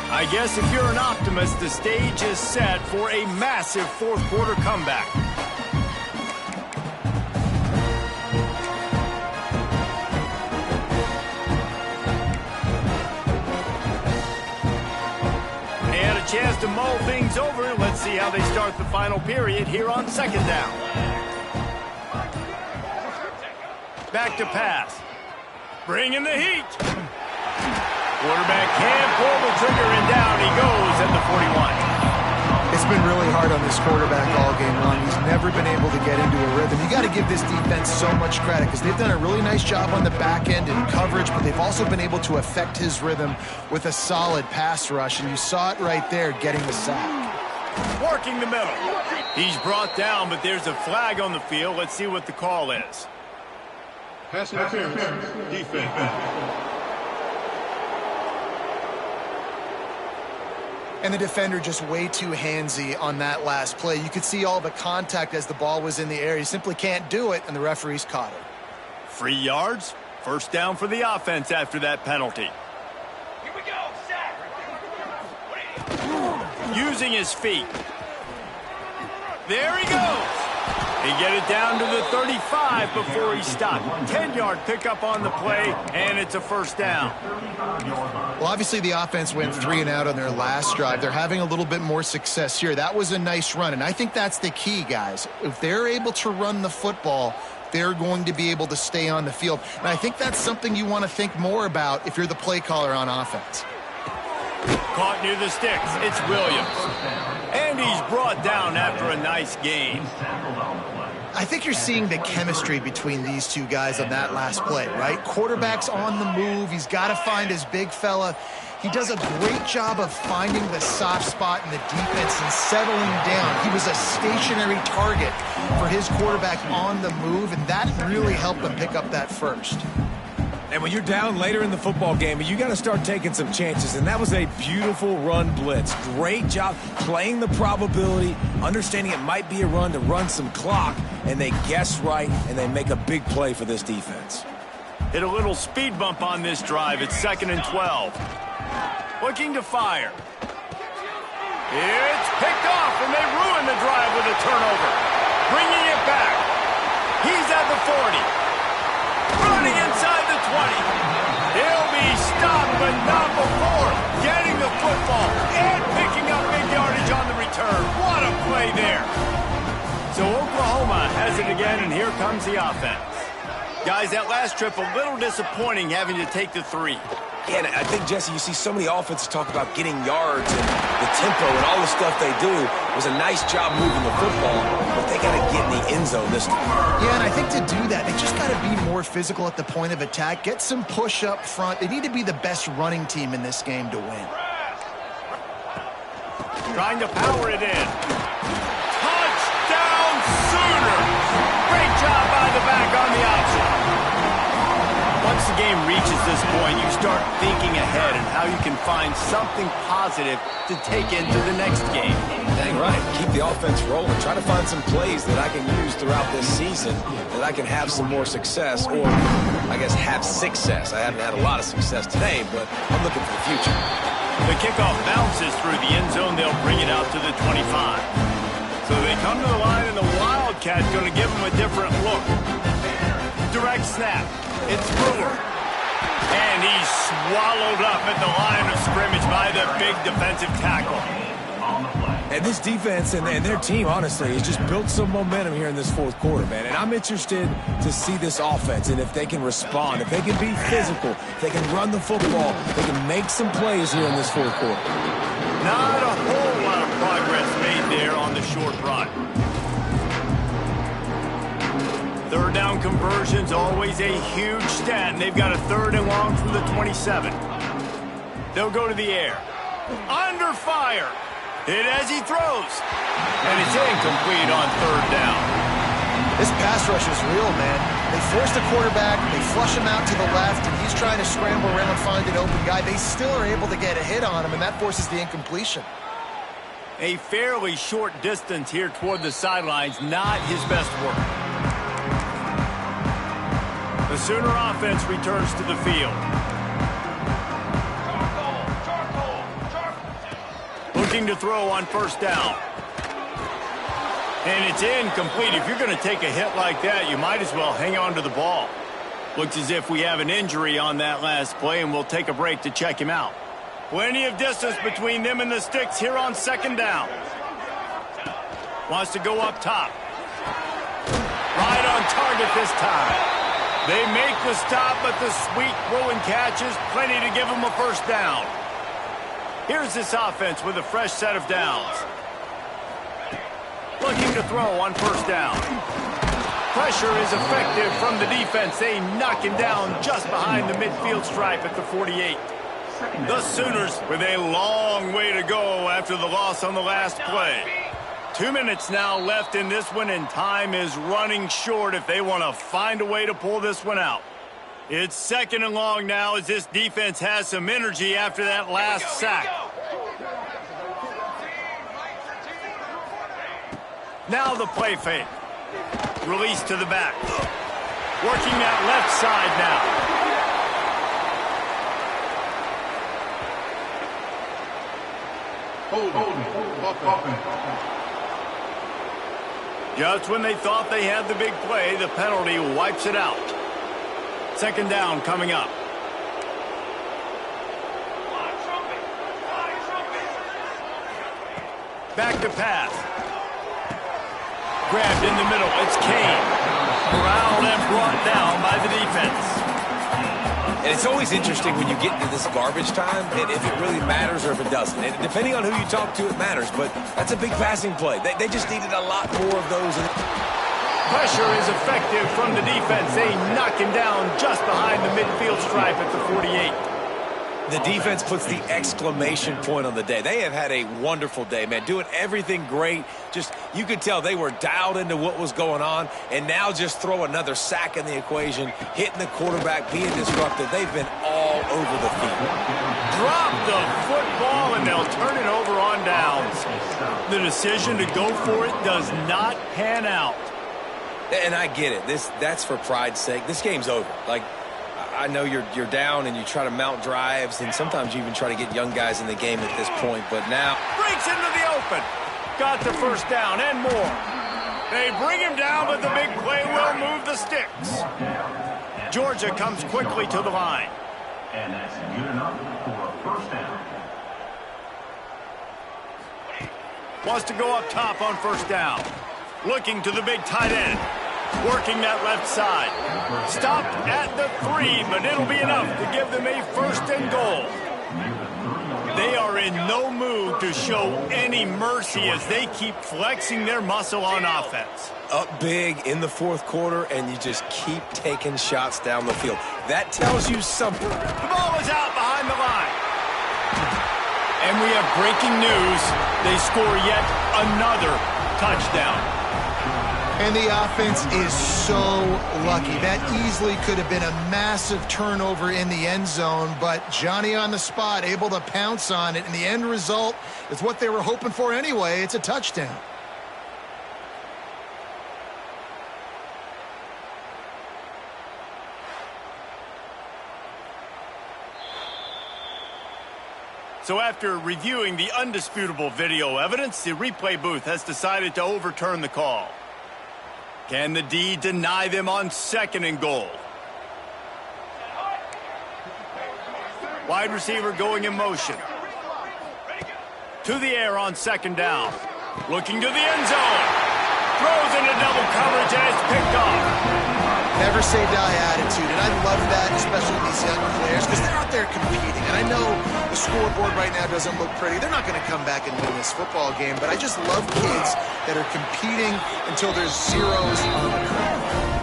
I guess if you're an optimist, the stage is set for a massive 4th quarter comeback. Chance to mull things over. Let's see how they start the final period here on 2nd down. Back to pass. Bringing the heat. Quarterback can't pull the trigger, and down he goes at the 41. It's been really hard on this quarterback all game long. He's never been able to get into a rhythm. You got to give this defense so much credit because they've done a really nice job on the back end in coverage, but they've also been able to affect his rhythm with a solid pass rush, and you saw it right there getting the sack. Working the middle. He's brought down, but there's a flag on the field. Let's see what the call is. Pass interference. Defense. And the defender just way too handsy on that last play. You could see all the contact as the ball was in the air. He simply can't do it, and the referees caught it. 3 yards. First down for the offense after that penalty. Here we go, sack. Using his feet. There he goes. They get it down to the 35 before he stopped. 10-yard pickup on the play, and it's a first down. Well, obviously the offense went 3 and out on their last drive. They're having a little bit more success here. That was a nice run, and I think that's the key, guys. If they're able to run the football, they're going to be able to stay on the field. And I think that's something you want to think more about if you're the play caller on offense. Caught near the sticks. It's Williams. And he's brought down after a nice gain. I think you're seeing the chemistry between these two guys on that last play, right? Quarterback's on the move. He's got to find his big fella. He does a great job of finding the soft spot in the defense and settling down. He was a stationary target for his quarterback on the move, and that really helped him pick up that first. And when you're down later in the football game, you got to start taking some chances. And that was a beautiful run blitz. Great job playing the probability, understanding it might be a run to run some clock. And they guess right, and they make a big play for this defense. Hit a little speed bump on this drive. It's 2nd and 12. Looking to fire. It's picked off, and they ruin the drive with a turnover. Bringing it back. He's at the 40. Running inside the 20. He'll be stopped, but not before getting the football and picking up big yardage on the return. What a play there. So Oklahoma has it again, and here comes the offense. Guys, that last trip, a little disappointing having to take the 3. Yeah, and I think, Jesse, you see so many offenses talk about getting yards and the tempo and all the stuff they do. It was a nice job moving the football, but they got to get in the end zone this time. Yeah, and I think to do that, they just got to be more physical at the point of attack, get some push up front. They need to be the best running team in this game to win. Trying to power it in. Touchdown Sooners! Great job by the back on the option. Once the game reaches this point, you start thinking ahead and how you can find something positive to take into the next game. Dang right. Keep the offense rolling. Try to find some plays that I can use throughout this season that I can have some more success, or I guess have success. I haven't had a lot of success today, but I'm looking for the future. The kickoff bounces through the end zone. They'll bring it out to the 25. So they come to the line, and the Wildcat's going to give them a different look. Direct snap. It's Brewer. And he's swallowed up at the line of scrimmage by the big defensive tackle. And this defense and their team, honestly, has just built some momentum here in this fourth quarter, man. And I'm interested to see this offense and if they can respond, if they can be physical, if they can run the football, they can make some plays here in this fourth quarter. Not a whole lot of progress made there on the short run. Third down conversion's always a huge stat, and they've got a 3rd and long from the 27. They'll go to the air. Under fire. Hit as he throws. And it's incomplete on 3rd down. This pass rush is real, man. They force the quarterback, they flush him out to the left, and he's trying to scramble around, find an open guy. They still are able to get a hit on him, and that forces the incompletion. A fairly short distance here toward the sidelines, not his best work. The Sooner offense returns to the field. Looking to throw on 1st down. And it's incomplete. If you're going to take a hit like that, you might as well hang on to the ball. Looks as if we have an injury on that last play, and we'll take a break to check him out. Plenty of distance between them and the sticks here on 2nd down. Wants to go up top. Right on target this time. They make the stop, but the sweet throw and catch is plenty to give them a 1st down. Here's this offense with a fresh set of downs. Looking to throw on 1st down. Pressure is effective from the defense. They knock him down just behind the midfield stripe at the 48. The Sooners with a long way to go after the loss on the last play. 2 minutes now left in this one, and time is running short if they want to find a way to pull this one out. It's 2nd and long now as this defense has some energy after that last sack. Now the play fake. Release to the back. Working that left side now. Just when they thought they had the big play, the penalty wipes it out. 2nd down coming up. Back to pass. Grabbed in the middle. It's Kane. Corralled and brought down by the defense. And it's always interesting when you get into this garbage time, and if it really matters or if it doesn't. And depending on who you talk to, it matters. But that's a big passing play. They just needed a lot more of those. Pressure is effective from the defense. They knock him down just behind the midfield stripe at the 48. The defense puts the exclamation point on the day. They have had a wonderful day, man. Doing everything great. Just, you could tell they were dialed into what was going on. And now just throw another sack in the equation, hitting the quarterback, being disruptive. They've been all over the field. Drop the football, and they'll turn it over on downs. The decision to go for it does not pan out. And I get it. That's for pride's sake. This game's over. Like, I know you're down and you try to mount drives, and sometimes you even try to get young guys in the game at this point, but now breaks into the open. Got the 1st down and more. They bring him down, but the big play will move the sticks. Georgia comes quickly to the line. And that's good enough for a 1st down. Wants to go up top on 1st down. Looking to the big tight end. working that left side. Stopped at the 3, but it'll be enough to give them a 1st and goal. They are in no mood to show any mercy as they keep flexing their muscle on offense. Up big in the 4th quarter, and you just keep taking shots down the field. That tells you something. The ball is out behind the line. And we have breaking news. They score yet another touchdown. And the offense is so lucky. That easily could have been a massive turnover in the end zone, but Johnny on the spot, able to pounce on it, and the end result is what they were hoping for anyway. It's a touchdown. So after reviewing the undisputable video evidence, the replay booth has decided to overturn the call. Can the D deny them on 2nd and goal? Wide receiver going in motion. To the air on 2nd down. Looking to the end zone. Throws into double coverage and it's picked off. Never say die attitude, and I love that, especially in these young players, because they're out there competing. And I know the scoreboard right now doesn't look pretty. They're not going to come back and win this football game, but I just love kids that are competing until there's zeros on the card.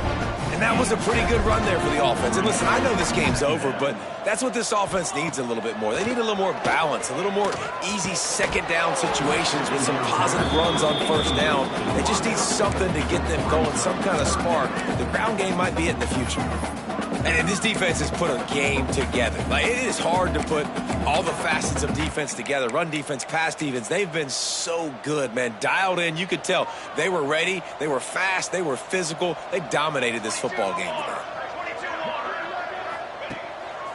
And that was a pretty good run there for the offense. And listen, I know this game's over, but that's what this offense needs a little bit more. They need a little more balance, a little more easy 2nd down situations with some positive runs on 1st down. They just need something to get them going, some kind of spark. The ground game might be it in the future. And this defense has put a game together. Like, it is hard to put all the facets of defense together. Run defense, pass defense. They've been so good, man. Dialed in. You could tell they were ready. They were fast. They were physical. They dominated this football game today.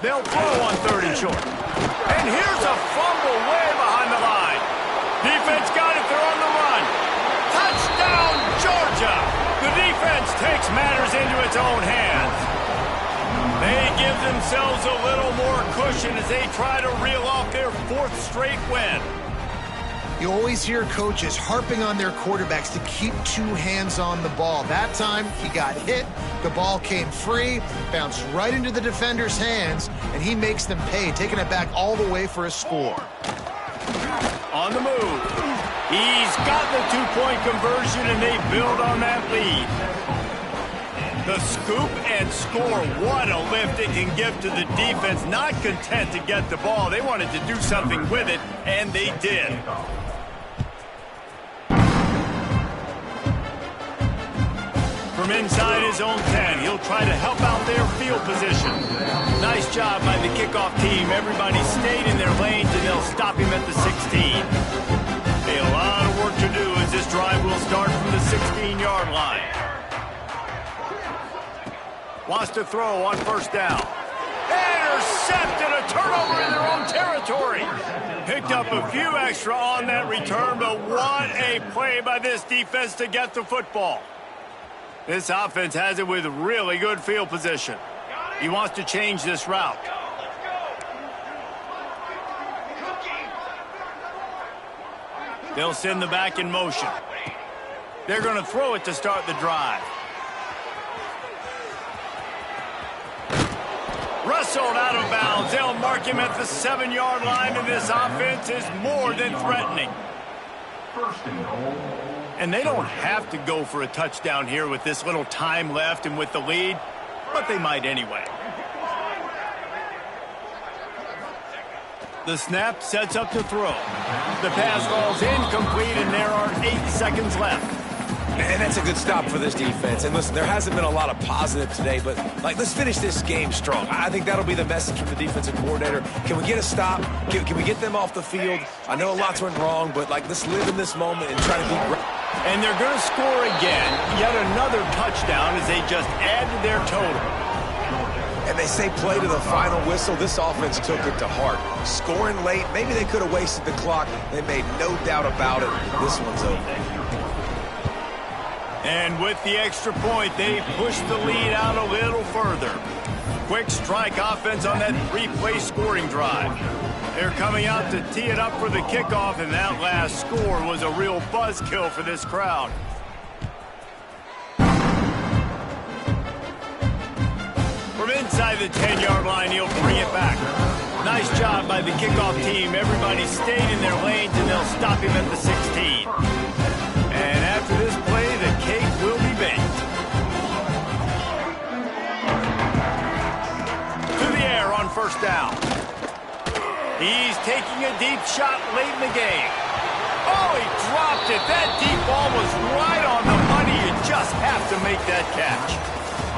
They'll throw on 3rd and short. And here's a fumble way behind the line. Defense got it. They're on the run. Touchdown, Georgia. The defense takes matters into its own hands. They give themselves a little more cushion as they try to reel off their 4th straight win. You always hear coaches harping on their quarterbacks to keep 2 hands on the ball. That time, he got hit, the ball came free, bounced right into the defender's hands, and he makes them pay, taking it back all the way for a score. On the move. He's got the 2-point conversion, and they build on that lead. The scoop and score, what a lift it can give to the defense. Not content to get the ball. They wanted to do something with it, and they did. From inside his own 10, he'll try to help out their field position. Nice job by the kickoff team. Everybody stayed in their lanes, and they'll stop him at the 16. A lot of work to do as this drive will start from the 16-yard line. Wants to throw on 1st down. Intercepted, a turnover in their own territory. Picked up a few extra on that return, but what a play by this defense to get the football. This offense has it with really good field position. He wants to change this route. They'll send the back in motion. They're going to throw it to start the drive. Wrestled out of bounds. They'll mark him at the 7-yard line, and this offense is more than threatening. 1st and goal. And they don't have to go for a touchdown here with this little time left and with the lead, but they might anyway. The snap sets up to throw. The pass falls incomplete, and there are 8 seconds left. And that's a good stop for this defense. And listen, there hasn't been a lot of positive today, but let's finish this game strong. I think that'll be the message from the defensive coordinator. Can we get a stop? Can we get them off the field? I know a lot's went wrong, but let's live in this moment and try to be great. And they're going to score again, yet another touchdown as they just add to their total. And they say play to the final whistle. This offense took it to heart. Scoring late, maybe they could have wasted the clock. They made no doubt about it. This one's over. And with the extra point, they push the lead out a little further. Quick strike offense on that 3-play scoring drive. They're coming out to tee it up for the kickoff, and that last score was a real buzzkill for this crowd. inside the 10-yard line. He'll bring it back. Nice job by the kickoff team. Everybody stayed in their lanes, and they'll stop him at the 16. And after this play, the cake will be baked. To the air on first down. He's taking a deep shot late in the game. Oh, he dropped it. That deep ball was right on the money. You just have to make that catch.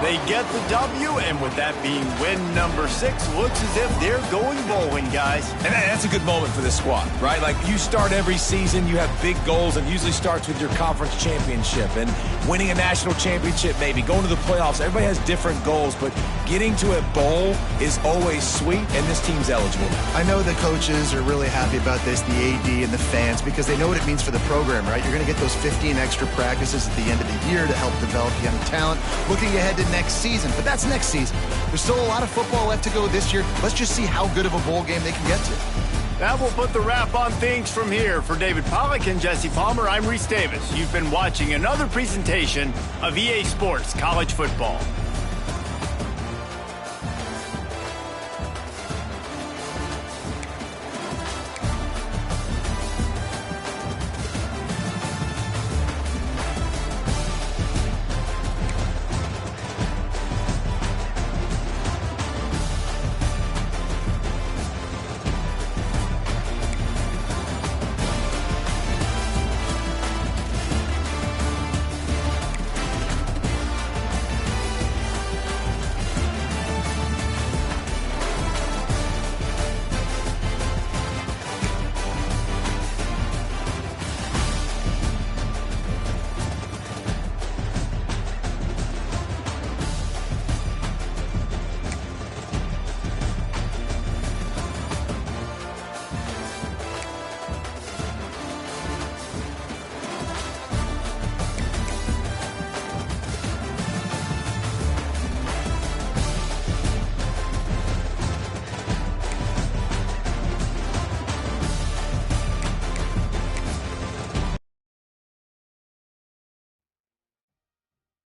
They get the W, and with that being win number 6, looks as if they're going bowling, guys. And that's a good moment for this squad, right? Like, you start every season, you have big goals, and it usually starts with your conference championship and winning a national championship, maybe going to the playoffs. Everybody has different goals, but getting to a bowl is always sweet, and this team's eligible. I know the coaches are really happy about this, the AD and the fans, because they know what it means for the program, right? You're going to get those 15 extra practices at the end of the year to help develop young talent. Looking ahead to next season, but that's next season. There's still a lot of football left to go this year. Let's just see how good of a bowl game they can get to. That will put the wrap on things from here. For David Pollack and Jesse Palmer, I'm Reese Davis. You've been watching another presentation of EA Sports College Football.